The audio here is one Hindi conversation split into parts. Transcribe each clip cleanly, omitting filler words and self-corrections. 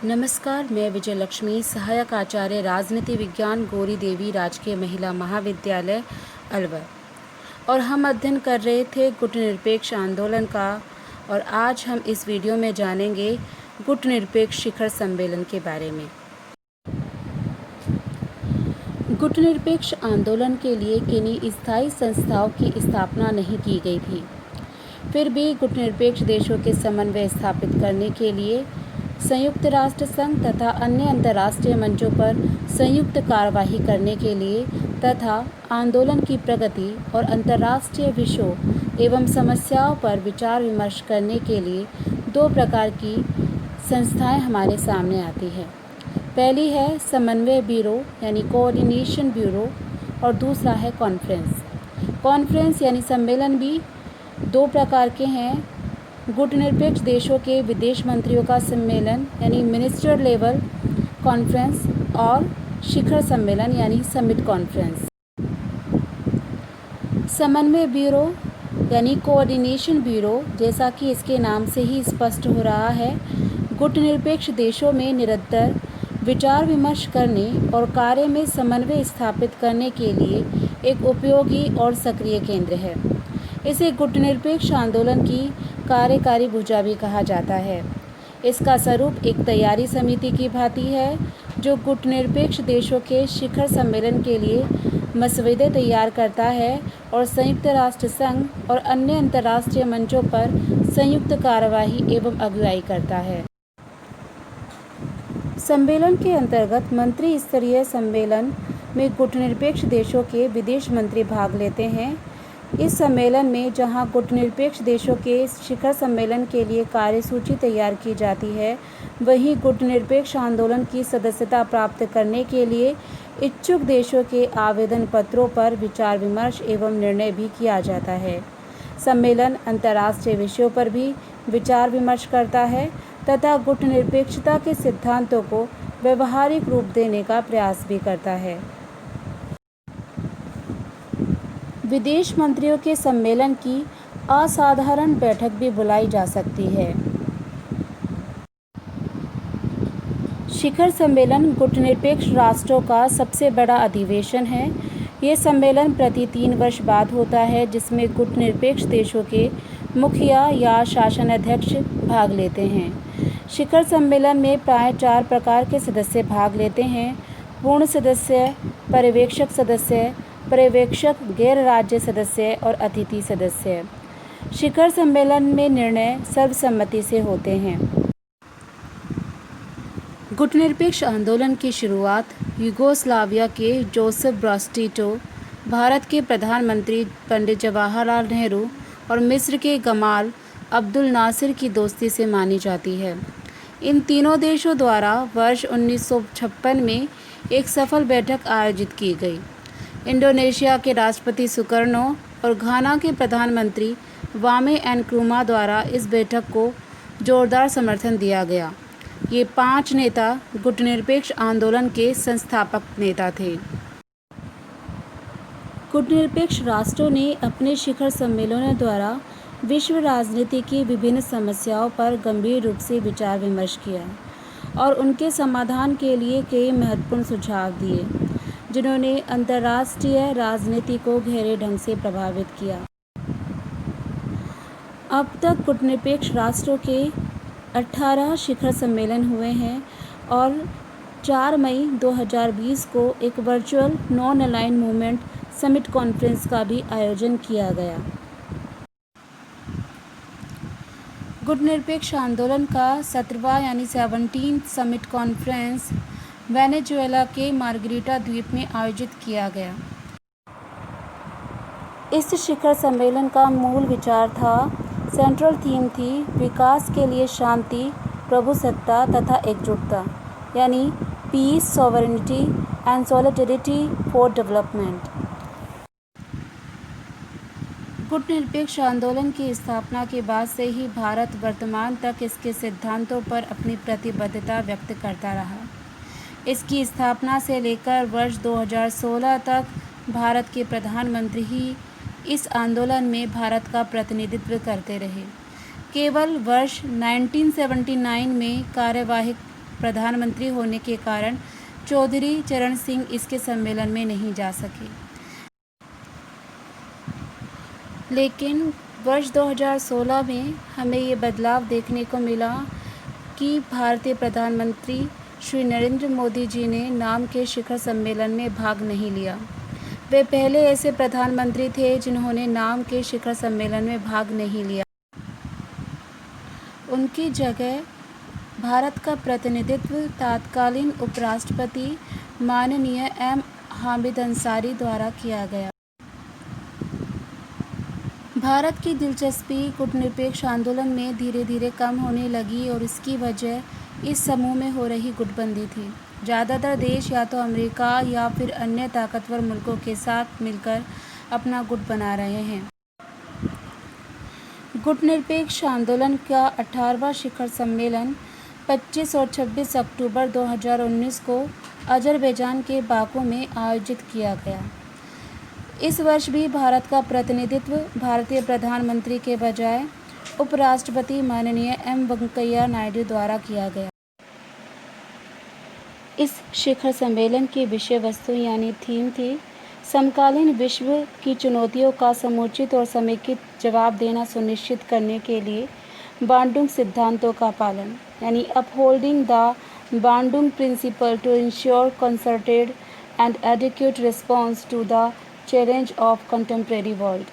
नमस्कार, मैं विजय लक्ष्मी, सहायक आचार्य राजनीति विज्ञान गौरी देवी राजकीय महिला महाविद्यालय अलवर। और हम अध्ययन कर रहे थे गुटनिरपेक्ष आंदोलन का। और आज हम इस वीडियो में जानेंगे गुटनिरपेक्ष शिखर सम्मेलन के बारे में। गुटनिरपेक्ष आंदोलन के लिए किन्हीं स्थायी संस्थाओं की स्थापना नहीं की गई थी। फिर भी गुटनिरपेक्ष देशों के समन्वय स्थापित करने के लिए संयुक्त राष्ट्र संघ तथा अन्य अंतर्राष्ट्रीय मंचों पर संयुक्त कार्यवाही करने के लिए तथा आंदोलन की प्रगति और अंतर्राष्ट्रीय विषयों एवं समस्याओं पर विचार विमर्श करने के लिए दो प्रकार की संस्थाएं हमारे सामने आती है। पहली है समन्वय ब्यूरो यानी कोऑर्डिनेशन ब्यूरो और दूसरा है कॉन्फ्रेंस। कॉन्फ्रेंस यानी सम्मेलन भी दो प्रकार के हैं। गुटनिरपेक्ष देशों के विदेश मंत्रियों का सम्मेलन यानी मिनिस्टर लेवल कॉन्फ्रेंस और शिखर सम्मेलन यानी समिट कॉन्फ्रेंस। समन्वय ब्यूरो यानी कोऑर्डिनेशन ब्यूरो, जैसा कि इसके नाम से ही स्पष्ट हो रहा है, गुटनिरपेक्ष देशों में निरंतर विचार विमर्श करने और कार्य में समन्वय स्थापित करने के लिए एक उपयोगी और सक्रिय केंद्र है। इसे गुटनिरपेक्ष आंदोलन की कार्यकारी भुजा भी कहा जाता है। इसका स्वरूप एक तैयारी समिति की भांति है जो गुटनिरपेक्ष देशों के शिखर सम्मेलन के लिए मसौदे तैयार करता है और संयुक्त राष्ट्र संघ और अन्य अंतर्राष्ट्रीय मंचों पर संयुक्त कार्यवाही एवं अगुवाई करता है। सम्मेलन के अंतर्गत मंत्री स्तरीय सम्मेलन में गुटनिरपेक्ष देशों के विदेश मंत्री भाग लेते हैं। इस सम्मेलन में जहां गुटनिरपेक्ष देशों के शिखर सम्मेलन के लिए कार्यसूची तैयार की जाती है, वहीं गुटनिरपेक्ष आंदोलन की सदस्यता प्राप्त करने के लिए इच्छुक देशों के आवेदन पत्रों पर विचार विमर्श एवं निर्णय भी किया जाता है। सम्मेलन अंतर्राष्ट्रीय विषयों पर भी विचार विमर्श करता है तथा गुटनिरपेक्षता के सिद्धांतों को व्यवहारिक रूप देने का प्रयास भी करता है। विदेश मंत्रियों के सम्मेलन की असाधारण बैठक भी बुलाई जा सकती है। शिखर सम्मेलन गुटनिरपेक्ष राष्ट्रों का सबसे बड़ा अधिवेशन है। ये सम्मेलन प्रति 3 वर्ष बाद होता है, जिसमें गुटनिरपेक्ष देशों के मुखिया या शासनाध्यक्ष भाग लेते हैं। शिखर सम्मेलन में प्राय 4 प्रकार के सदस्य भाग लेते हैं: पूर्ण सदस्य, पर्यवेक्षक सदस्य, पर्यवेक्षक, गैर राज्य सदस्य और अतिथि सदस्य। शिखर सम्मेलन में निर्णय सर्वसम्मति से होते हैं। गुटनिरपेक्ष आंदोलन की शुरुआत यूगोस्लाविया के जोसेफ ब्रॉज टिटो, भारत के प्रधानमंत्री पंडित जवाहरलाल नेहरू और मिस्र के गमाल अब्दुल नासिर की दोस्ती से मानी जाती है। इन तीनों देशों द्वारा वर्ष 1956 में एक सफल बैठक आयोजित की गई। इंडोनेशिया के राष्ट्रपति सुकर्नो और घाना के प्रधानमंत्री वामे एनक्रुमा द्वारा इस बैठक को जोरदार समर्थन दिया गया। ये 5 नेता गुटनिरपेक्ष आंदोलन के संस्थापक नेता थे। गुटनिरपेक्ष राष्ट्रों ने अपने शिखर सम्मेलनों द्वारा विश्व राजनीति की विभिन्न समस्याओं पर गंभीर रूप से विचार विमर्श किया और उनके समाधान के लिए कई महत्वपूर्ण सुझाव दिए, जिन्होंने अंतर्राष्ट्रीय राजनीति को गहरे ढंग से प्रभावित किया। अब तक गुटनिरपेक्ष राष्ट्रों के 18 शिखर सम्मेलन हुए हैं और 4 मई 2020 को एक virtual non aligned movement summit conference का भी आयोजन किया गया। गुटनिरपेक्ष आंदोलन का 17वां यानी 17th समिट कॉन्फ्रेंस वेनेजुएला के मार्गरीटा द्वीप में आयोजित किया गया। इस शिखर सम्मेलन का मूल विचार था, सेंट्रल थीम थी विकास के लिए शांति, प्रभुसत्ता तथा एकजुटता, यानी peace, sovereignty and solidarity for development. गुटनिरपेक्ष आंदोलन की स्थापना के बाद से ही भारत वर्तमान तक इसके सिद्धांतों पर अपनी प्रतिबद्धता व्यक्त करता रहा। इसकी स्थापना से लेकर वर्ष 2016 तक भारत के प्रधानमंत्री ही इस आंदोलन में भारत का प्रतिनिधित्व करते रहे। केवल वर्ष 1979 में कार्यवाहक प्रधानमंत्री होने के कारण चौधरी चरण सिंह इसके सम्मेलन में नहीं जा सके। लेकिन वर्ष 2016 में हमें ये बदलाव देखने को मिला कि भारतीय प्रधानमंत्री श्री नरेंद्र मोदी जी ने नाम के शिखर सम्मेलन में भाग नहीं लिया। वे पहले ऐसे प्रधानमंत्री थे जिन्होंने नाम के शिखर सम्मेलन में भाग नहीं लिया। उनकी जगह भारत का प्रतिनिधित्व तत्कालीन उपराष्ट्रपति माननीय एम हामिद अंसारी द्वारा किया गया। भारत की दिलचस्पी गुटनिरपेक्ष आंदोलन में धीरे धीरे कम होने लगी और इसकी वजह इस समूह में हो रही गुटबंदी थी। ज़्यादातर देश या तो अमेरिका या फिर अन्य ताकतवर मुल्कों के साथ मिलकर अपना गुट बना रहे हैं। गुटनिरपेक्ष आंदोलन का 18वां शिखर सम्मेलन 25 और 26 अक्टूबर 2019 को अजरबैजान के बाकू में आयोजित किया गया। इस वर्ष भी भारत का प्रतिनिधित्व भारतीय प्रधानमंत्री के बजाय उपराष्ट्रपति माननीय एम वेंकैया नायडू द्वारा किया गया। इस शिखर सम्मेलन की विषय वस्तु यानी थीम थी समकालीन विश्व की चुनौतियों का समुचित और समेकित जवाब देना सुनिश्चित करने के लिए बांडुंग सिद्धांतों का पालन, यानी upholding the Bandung principle to ensure concerted and adequate response to the challenge of contemporary world.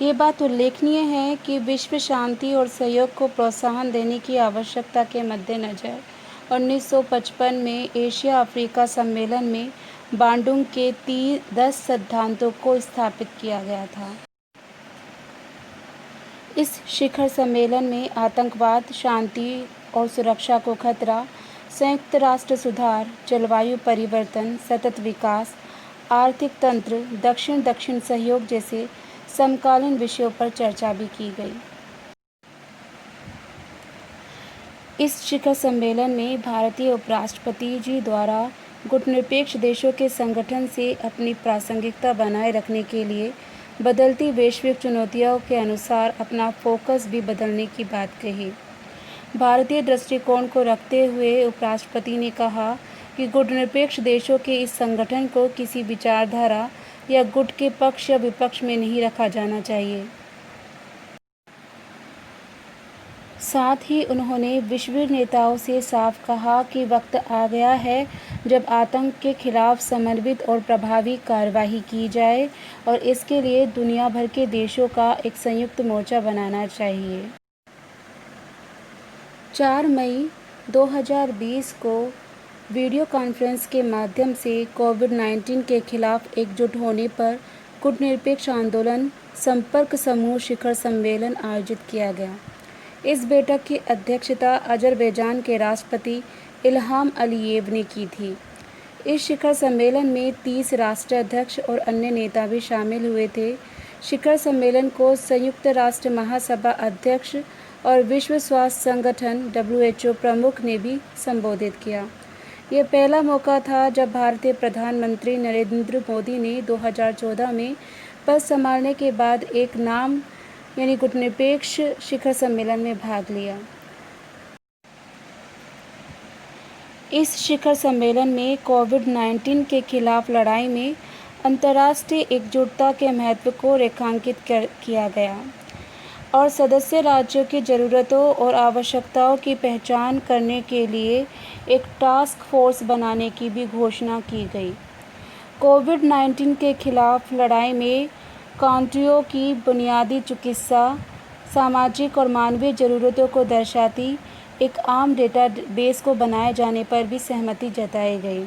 ये बात उल्लेखनीय है कि विश्व शांति और सहयोग को प्रोत्साहन देने की आवश्यकता के मद्देनज़र 1955 में एशिया अफ्रीका सम्मेलन में बांडुंग के 10 सिद्धांतों को स्थापित किया गया था। इस शिखर सम्मेलन में आतंकवाद, शांति और सुरक्षा को खतरा, संयुक्त राष्ट्र सुधार, जलवायु परिवर्तन, सतत विकास, आर्थिक तंत्र, दक्षिण-दक्षिण सहयोग जैसे समकालीन विषयों पर चर्चा भी की गई। इस शिखर सम्मेलन में भारतीय उपराष्ट्रपति जी द्वारा गुटनिरपेक्ष देशों के संगठन से अपनी प्रासंगिकता बनाए रखने के लिए बदलती वैश्विक चुनौतियों के अनुसार अपना फोकस भी बदलने की बात कही। भारतीय दृष्टिकोण को रखते हुए उपराष्ट्रपति ने कहा कि गुटनिरपेक्ष देशों के इस संगठन को किसी विचारधारा या गुट के पक्ष या विपक्ष में नहीं रखा जाना चाहिए। साथ ही उन्होंने विश्व नेताओं से साफ कहा कि वक्त आ गया है जब आतंक के खिलाफ समन्वित और प्रभावी कार्रवाई की जाए और इसके लिए दुनिया भर के देशों का एक संयुक्त मोर्चा बनाना चाहिए। 4 मई 2020 को वीडियो कॉन्फ्रेंस के माध्यम से कोविड-19 के खिलाफ एकजुट होने पर गुटनिरपेक्ष आंदोलन संपर्क समूह शिखर सम्मेलन आयोजित किया गया। इस बैठक की अध्यक्षता अजरबैजान के राष्ट्रपति इल्हाम अलीयेव ने की थी। इस शिखर सम्मेलन में 30 राष्ट्राध्यक्ष और अन्य नेता भी शामिल हुए थे। शिखर सम्मेलन को संयुक्त राष्ट्र महासभा अध्यक्ष और विश्व स्वास्थ्य संगठन WHO प्रमुख ने भी संबोधित किया। यह पहला मौका था जब भारतीय प्रधानमंत्री नरेंद्र मोदी ने 2014 में पद संभालने के बाद एक नाम यानी गुटनिरपेक्ष शिखर सम्मेलन में भाग लिया। इस शिखर सम्मेलन में कोविड-19 के खिलाफ लड़ाई में अंतर्राष्ट्रीय एकजुटता के महत्व को रेखांकित किया गया और सदस्य राज्यों की ज़रूरतों और आवश्यकताओं की पहचान करने के लिए एक टास्क फोर्स बनाने की भी घोषणा की गई। कोविड-19 के खिलाफ लड़ाई में कंट्रियों की बुनियादी चिकित्सा, सामाजिक और मानवीय ज़रूरतों को दर्शाती एक आम डेटाबेस को बनाए जाने पर भी सहमति जताई गई।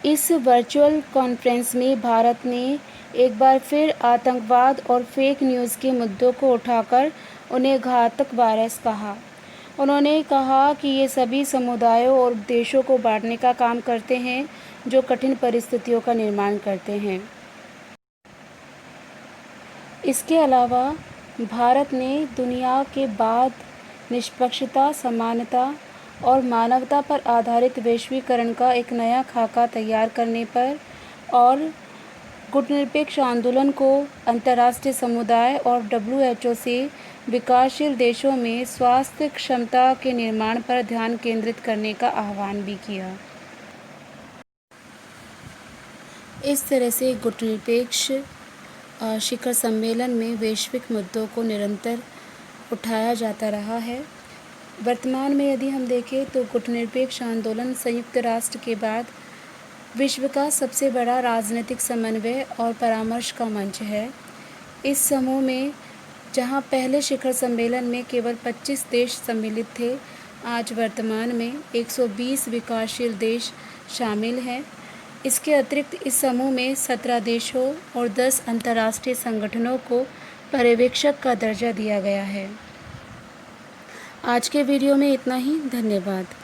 इस वर्चुअल कॉन्फ्रेंस में भारत ने एक बार फिर आतंकवाद और फेक न्यूज़ के मुद्दों को उठाकर उन्हें घातक वायरस कहा। उन्होंने कहा कि ये सभी समुदायों और देशों को बांटने का काम करते हैं जो कठिन परिस्थितियों का निर्माण करते हैं। इसके अलावा भारत ने दुनिया के बाद निष्पक्षता, समानता और मानवता पर आधारित वैश्वीकरण का एक नया खाका तैयार करने पर और गुटनिरपेक्ष आंदोलन को अंतर्राष्ट्रीय समुदाय और WHO से विकासशील देशों में स्वास्थ्य क्षमता के निर्माण पर ध्यान केंद्रित करने का आह्वान भी किया। इस तरह से गुटनिरपेक्ष शिखर सम्मेलन में वैश्विक मुद्दों को निरंतर उठाया जाता रहा है। वर्तमान में यदि हम देखें तो गुटनिरपेक्ष आंदोलन संयुक्त राष्ट्र के बाद विश्व का सबसे बड़ा राजनीतिक समन्वय और परामर्श का मंच है। इस समूह में जहां पहले शिखर सम्मेलन में केवल 25 देश सम्मिलित थे, आज वर्तमान में 120 विकासशील देश शामिल हैं। इसके अतिरिक्त इस समूह में 17 देशों और 10 अंतर्राष्ट्रीय संगठनों को पर्यवेक्षक का दर्जा दिया गया है। आज के वीडियो में इतना ही। धन्यवाद।